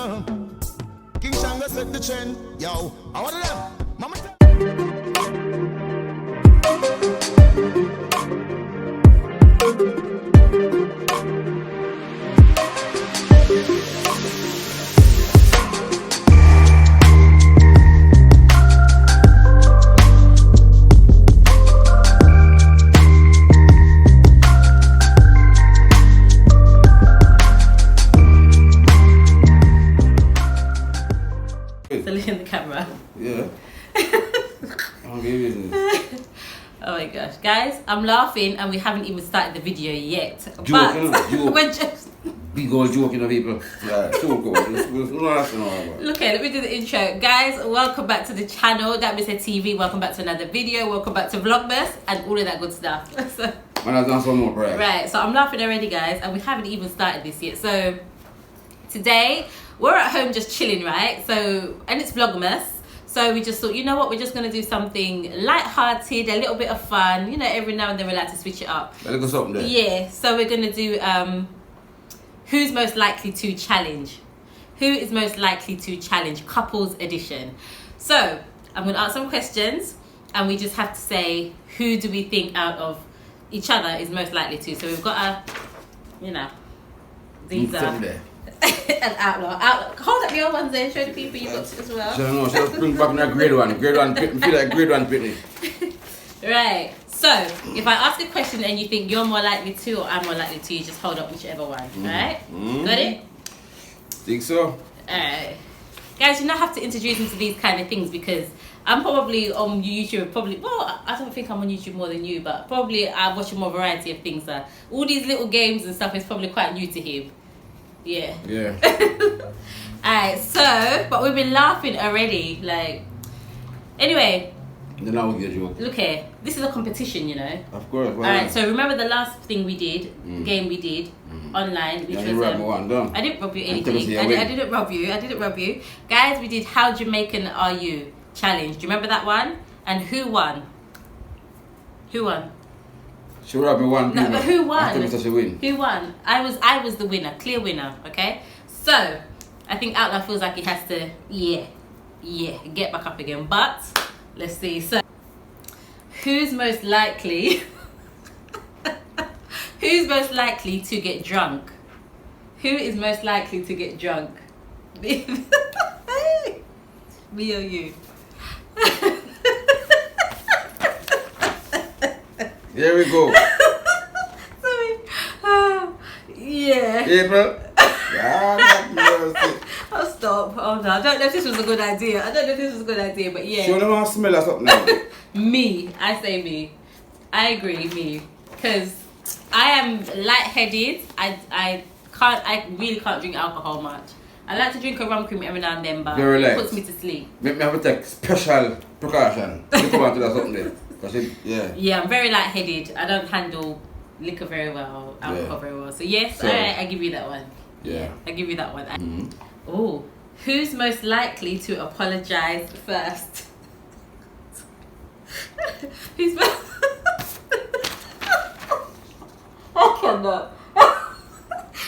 King Shango set the trend. Yo, I want them. Mama. Look in the camera. Yeah. Oh my gosh, guys, I'm laughing and we haven't even started the video yet. Joking, but joke. we're just Big old joking of people. Yeah, joke. okay, let me do the intro. Guys, welcome back to the channel, datmisehtv. Welcome back to another video. Welcome back to Vlogmas and all of that good stuff. So, right, so I'm laughing already, guys, and we haven't even started this yet. So today we're at home just chilling, right? So, and it's Vlogmas. So we just thought, you know what, we're just going to do something light-hearted, a little bit of fun. You know, every now and then we like to switch it up. A little something there. Yeah, so we're going to do Who's Most Likely to Challenge. Who is most likely to challenge? Couples edition. So I'm going to ask some questions and we just have to say, who do we think out of each other is most likely to? So we've got a, you know, these are... an outlaw. Hold up your ones there, show the people you got it as well. So no, so bring back that grade one. Grade one, feel like grade one Britney. Right. So if I ask a question and you think you're more likely to or I'm more likely to, you just hold up whichever one. Right? Got it? Think so? Alright. Guys, you now have to introduce me to these kind of things because I'm probably on YouTube, well, I don't think I'm on YouTube more than you, but probably I watch a more variety of things. All these little games and stuff is probably quite new to him. Yeah. Yeah. Alright, so, but we've been laughing already, like, anyway. Then I will get a joke. Look here, this is a competition, you know. Of course. Alright, so remember the last thing we did, game we did, online, which was, I didn't rob you anything. I didn't rob you. Guys, we did How Jamaican Are You challenge. Do you remember that one? And who won? Who won? She robbed me one. No, but who won? Win. Who won? I was the winner, clear winner, okay? So, I think Outlaw feels like he has to, get back up again. But, let's see. So, who's most likely, who's most likely to get drunk? Who is most likely to get drunk? Me or you? Here we go. Sorry. Yeah. April. I'll stop. Oh no, I don't know if this was a good idea. But yeah. She only want to smell or something now. Me. I say me. I agree, me. Because I am lightheaded. I really can't drink alcohol much. I like to drink a rum cream every now and then, but it puts me to sleep. Make me have to take special precaution. You come on to that something there. Yeah, I'm very lightheaded. I don't handle liquor very well, alcohol very well. So yes, alright, I give you that one. Yeah. I give you that one. Oh, who's most likely to apologize first? Who's most... I cannot.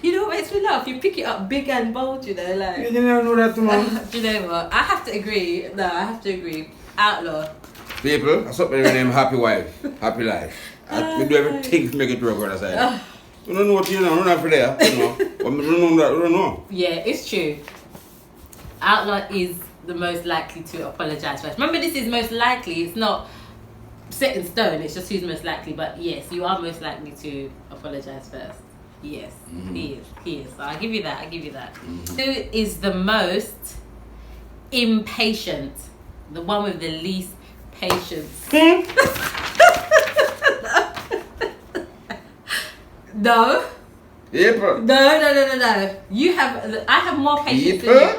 You know what makes me laugh? You pick it up big and bold, you know, like... You never know that, man. Do you know what? I have to agree. No, I have to agree. Outlaw. People, that's something named Happy Wife, Happy Life. We do everything to make it work on the side. You don't know what you know, we're not for there, you know. But we don't know that, we don't know. Yeah, it's true. Outlaw is the most likely to apologize first. Remember, this is most likely, it's not set in stone, it's just who's most likely. But yes, you are most likely to apologize first. Yes, he is. So I'll give you that, Who is the most impatient? The one with the least patience. No. April. No. I have more patience than you.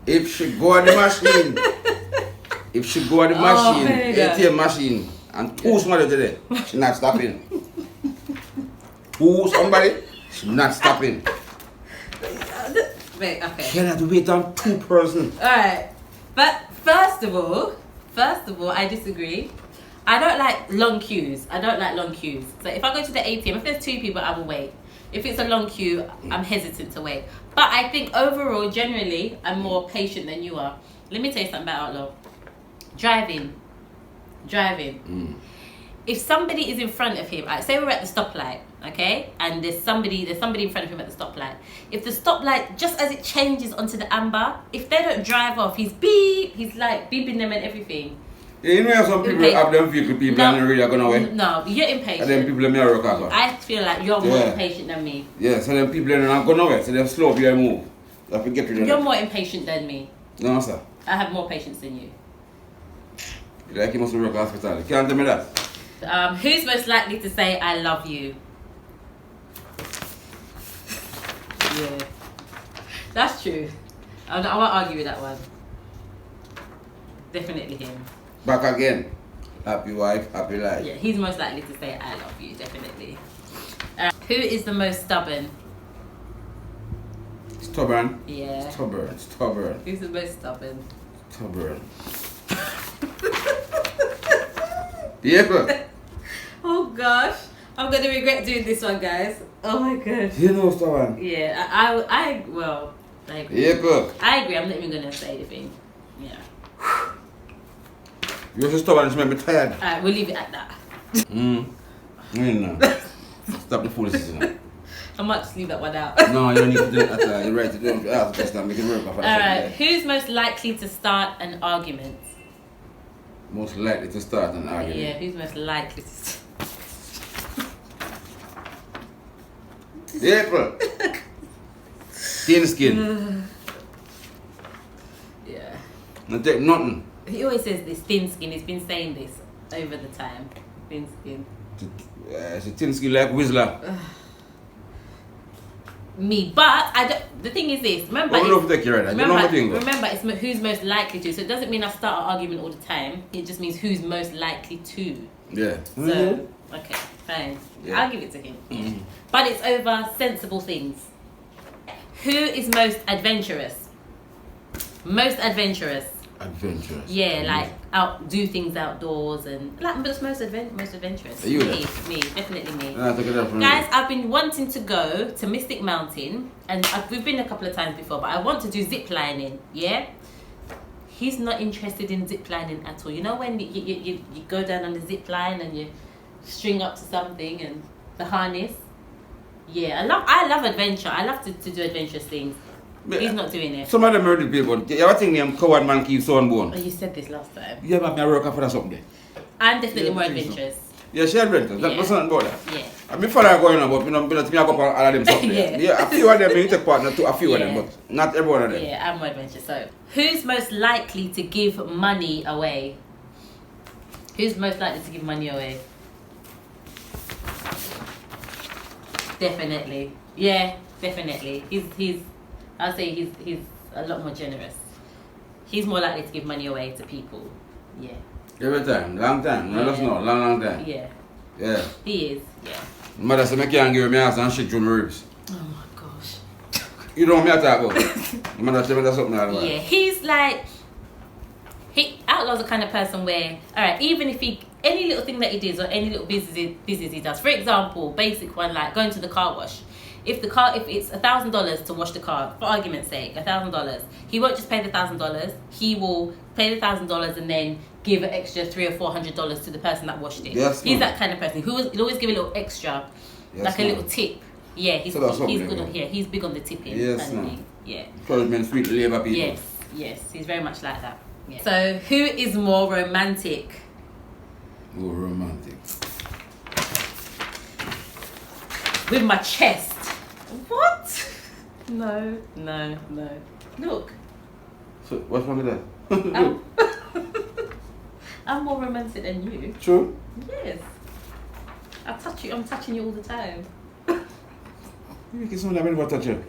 If she go on the machine, ATM machine, and two somebody today, she's not stopping. Somebody, she's not stopping. Wait, okay. Cannot wait on two person. Alright. But first of all, I disagree. I don't like long queues. So if I go to the ATM, if there's two people, I will wait. If it's a long queue, I'm hesitant to wait. But I think overall, generally, I'm more patient than you are. Let me tell you something about Outlaw. Driving. If somebody is in front of him, say we're at the stoplight, okay, and there's somebody in front of him at the stoplight. If the stoplight, just as it changes onto the amber, if they don't drive off, he's like beeping them and everything. Yeah, you know some people have them vehicle people and they really are going away. No, you're impatient. And then people in America as well. I feel like you're more impatient than me. Yeah, so then people are not going away, so they're slow for their move. You have to get rid of them. You're more impatient than me. No, sir. I have more patience than you. Like you must work at hospital. You can't tell me that. Who's most likely to say I love you? Yeah, that's true. I won't argue with that one. Definitely him. Back again. Happy wife, happy life. Yeah, he's most likely to say I love you, definitely. Who is the most stubborn? Stubborn? Yeah. Stubborn. Who's the most stubborn? Stubborn. Yeah. Oh gosh. I'm gonna regret doing this one, guys. Oh my god. You know stubborn? Yeah, I agree. Yeah. I agree, I'm not even gonna say anything. Yeah. You're so stubborn, it's made me tired. Alright, we'll leave it at that. Stop the foolishness. I might just leave that one out. No, you don't need to do it. You're right to do it. Ask the question, make it work. Alright, who's most likely to start an argument? Most likely to start an argument? Yeah, who's most likely to start? April. Thin skin. Yeah. Not take nothing. He always says this, thin skin. He's been saying this over the time. Thin skin. It's a thin skin like Whistler. Me, but I don't. The thing is this. Remember, remember, it's who's most likely to. So it doesn't mean I start an argument all the time. It just means who's most likely to. Yeah. So okay, fine. Yeah. I'll give it to him. Yeah. But it's over sensible things. Who is most adventurous? Most adventurous. Adventurous. Yeah, like do things outdoors and like most adventurous. You me, definitely me. Guys, I've been wanting to go to Mystic Mountain, and we've been a couple of times before, but I want to do zip lining. Yeah, he's not interested in zip lining at all. You know when you go down on the zip line and you string up to something and the harness. Yeah, I love adventure. I love to do adventurous things. He's not doing it. Some of them murdered people. You ever think them coward man keeps on bone? Oh, you said this last time. Yeah, but I work for that something. I'm definitely more adventurous. Yeah, she adventurous. That's nothing about that. Yeah. I mean, for that going on, but you know, I go up all of them something. Yeah, a few of them, you take part to a few of them, but not every one of them. Yeah, I'm more adventurous. So, who's most likely to give money away? Who's most likely to give money away? Definitely. Yeah, definitely. I'll say he's a lot more generous. He's more likely to give money away to people. Yeah. Every time, long time. No, that's not long time. Yeah. Yeah. He is. Yeah. Mother said, I can't give me ass and shit through my ribs. Oh my gosh. You know what me talk about? Mother said, that's something like that. Yeah, he's like, Outlaw's the kind of person where, alright, even if any little thing that he does or any little business he does, for example, basic one like going to the car wash. If it's $1,000 to wash the car, for argument's sake, $1,000, he won't just pay the $1,000. He will pay the $1,000 and then give an extra $300 or $400 to the person that washed it. Yes, he's that kind of person. He'll always give a little extra, like a little tip. Yeah, he's good on. Yeah, he's big on the tipping. Yes, yeah. Encouragement, sweet labour people. Yes, he's very much like that. Yeah. So, who is more romantic? More romantic. With my chest. What? No. Look. So, what's wrong with that? I'm more romantic than you. True? Yes. I'm touching you all the time. You make it sound like I'm about to touch you.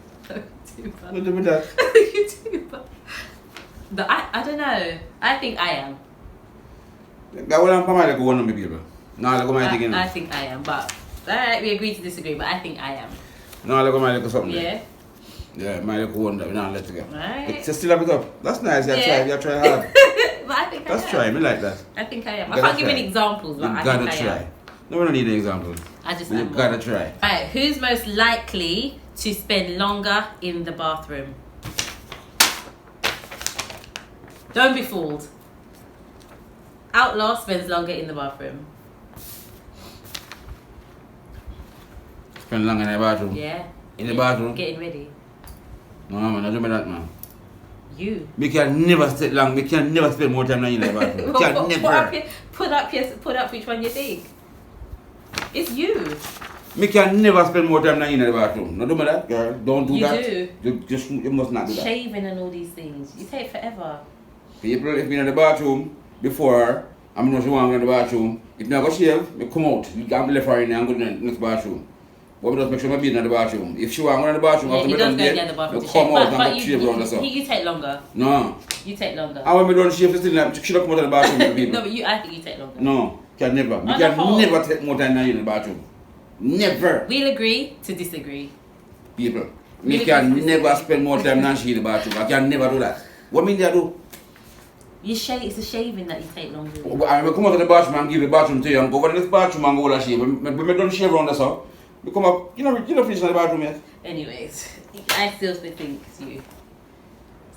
What do with that? You do, but I don't know. I think I am. That will come out like one of my people. No, I think I am, but alright, we agree to disagree, but I think I am. No, I like something. Yeah. Yeah, my little one that we not let together. Right. Just still have it up. That's nice. You try hard. But I think That's I am. try. Me like that. I think I am. I can't give any examples, but I think I am. No, we don't need an example. I just You gotta try. Alright, who's most likely to spend longer in the bathroom? Don't be fooled. Outlaw spends longer in the bathroom. Spend longer in the bathroom? Yeah. In the bathroom? Getting ready. No, man, don't do me that, man. You. We can never stay long. We can never spend more time than you in the bathroom. We can never. Put up which one you think. It's you. Me can never spend more time than you in the bathroom. No, do me that, girl. Don't do that. You do. You must not do that. Shaving and all these things. You take forever. People, if me in the bathroom before, I'm not sure I'm in the bathroom. If me go shave, me come out. I'm left her in there and go to the next bathroom. But we just make sure I be in the bathroom. If she want to go in the bathroom, Yeah, after he me does done go there, in the bathroom me to come shave. out But and go shave around the sun. you take longer. No. You take longer. And when me done shave, still like, she don't come out of the bathroom with the people. No, but I think you take longer. No, can never. We On can the whole. never take more time than you in the bathroom. Never. We'll agree to disagree. People, We'll me can agree to never disagree. spend more time than she in the bathroom. I can never do that. What mean they do? It's the shaving that you take longer. I come out of the bathroom and give the bathroom to you and go over to the bathroom and go all shave. When me done shave around the sun, we come up, you know finish in the bathroom yet. Anyways, I still think it's you.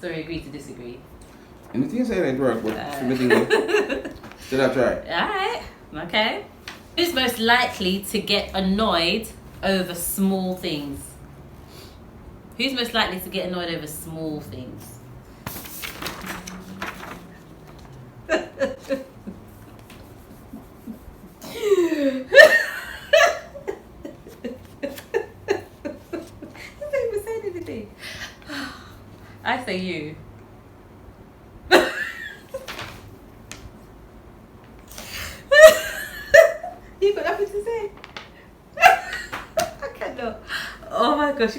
So we agree to disagree. Anything you say ain't work, but everything good. Still I try. Alright, okay. Who's most likely to get annoyed over small things? Who's most likely to get annoyed over small things? I say you. You got nothing to say? I cannot. Oh my gosh.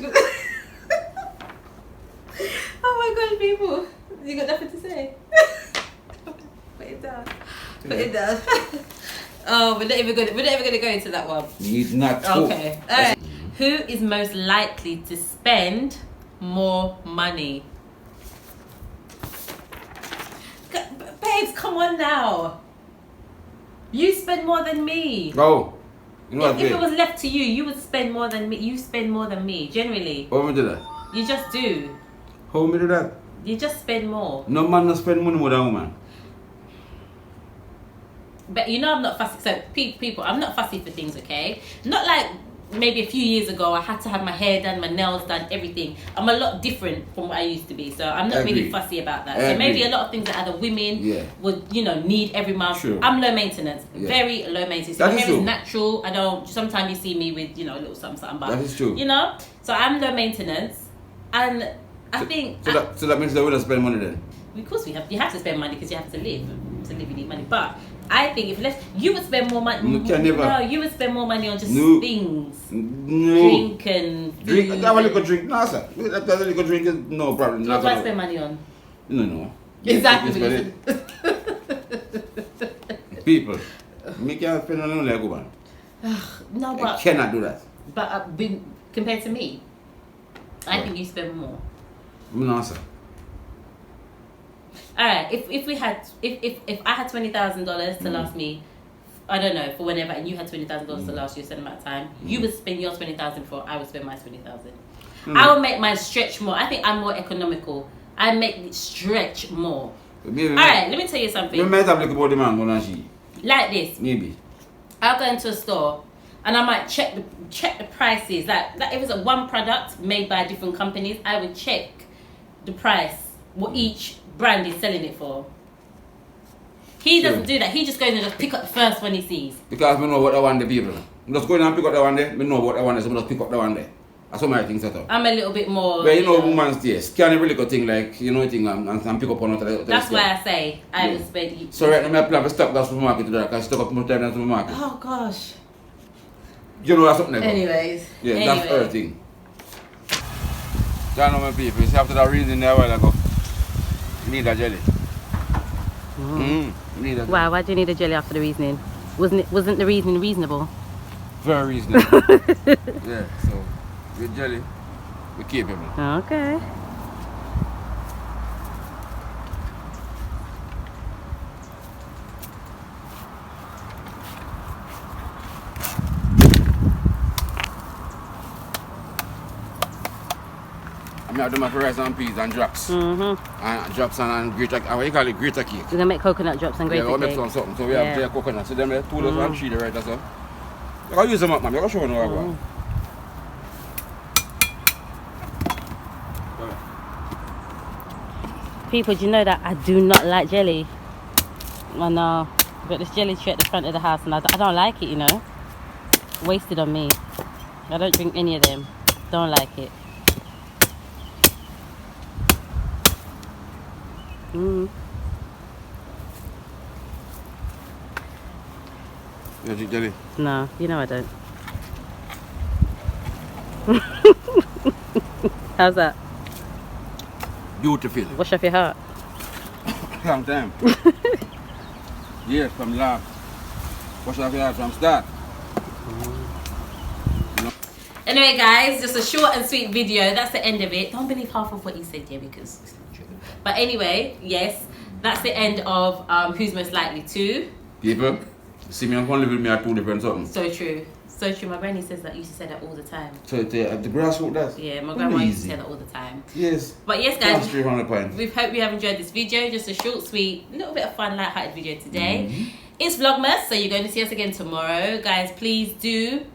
Oh my gosh, people. You got nothing to say? Put it down. Put it down. Oh, we're not even gonna go into that one. Need not to. Okay. Alright. Who is most likely to spend more money? Babes, come on now. You spend more than me. Oh. You know what If it was left to you, you would spend more than me. You spend more than me, generally. How me do that? You just do. How me do that? You just spend more. No man no spend money more than woman. But you know I'm not fussy. So people, I'm not fussy for things, okay? Not like maybe a few years ago I had to have my hair done, my nails done, everything. I'm a lot different from what I used to be, so I'm not really fussy about that. So maybe a lot of things that other women would, need every month. Sure. I'm low maintenance, very low maintenance. That My is hair true. is natural. I don't. Sometimes you see me with a little something, but That is true. So I'm low maintenance, and I think So that means that we don't spend money then. of course you have to spend money because you have to live. To live you need money, but I think if less, you would spend more money. You can never. No, you would spend more money on just things. No. Drink and food. Drink. I have a little drink. No, sir. That's a little drink is no problem. What do I spend money on? No. Exactly. People, me can't spend money on like a woman. No, I but cannot do that. compared to me, I think you spend more. No, sir. Alright, if I had $20,000 to last me, I don't know, for whenever, and you had $20,000 to last you a certain amount of time, you would spend your $20,000 for, I would spend my $20,000. I would make mine stretch more. I think I'm more economical. I make it stretch more. Alright, let me tell you something. You might have like about the man going on she. Like this. Maybe. I'll go into a store and I might check the prices. Like if it's one product made by different companies, I would check the price, what each brand is selling it for. He doesn't do that. He just goes and just pick up the first one he sees. Because I know what I want the people. I'm just going and pick up the one there. I know what I want, so I just pick up the one there. That's what my thing set up. I'm a little bit more. But woman's taste. Can't really go thing like, thing and pick up on it. That's why I say I would spend. So right now I plan to stock that supermarket today because I stock up more time than supermarket. Oh gosh. You know that's something like that. Anyways. Yeah, that's her thing. I know my people, you see after that reason there a while ago, you need a jelly. You need a jelly. Why do you need a jelly after the reasoning? Wasn't the reasoning reasonable? Very reasonable. Yeah, so with jelly, we keep him. Okay. I do my rice and peas and drops. And drops and grate, what you call it, grate cake. You're gonna make coconut drops and grate cake? Yeah, we'll make something. So we have the coconut. So them 2 loaves and 3 right, that's all. You can use them up, man. You can show them how I go. People, do you know that I do not like jelly? I know. I've got this jelly tree at the front of the house and I don't like it, you know. Wasted on me. I don't drink any of them. Don't like it. You drink jelly? No, you know I don't. How's that? Beautiful. Wash off your heart. Long time. Yes, from last. Wash off your heart from start. Anyway guys, just a short and sweet video. That's the end of it. Don't believe half of what you said here because it's not true. But anyway, yes, that's the end of Who's Most Likely To. People, see me on one level, me are 2 different something. So true. So true. My granny says that. Used to say that all the time. So the grassroots does? Yeah, my grandma used to say that all the time. Yes. But yes guys, 300 points. we hope you have enjoyed this video. Just a short, sweet, little bit of fun, light-hearted video today. It's Vlogmas, so you're going to see us again tomorrow. Guys, please do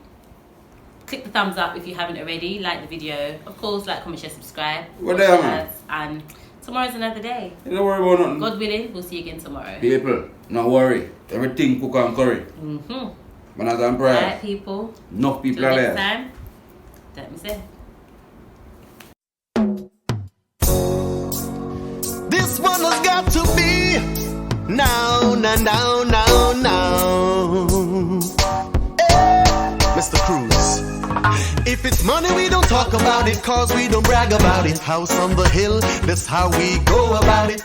click the thumbs up if you haven't already. Like the video. Of course, like, comment, share, subscribe. What the hell, man? And tomorrow's another day. Don't worry about nothing. God willing, we'll see you again tomorrow. People, don't worry. Everything cook and curry. But as I'm proud. Alright, people. Enough people Till are next there. time, let me say. This one has got to be now, now, now, now, now. Hey, Mr. Cruz. If it's money, we don't talk about it, cause we don't brag about it. House on the hill, that's how we go about it.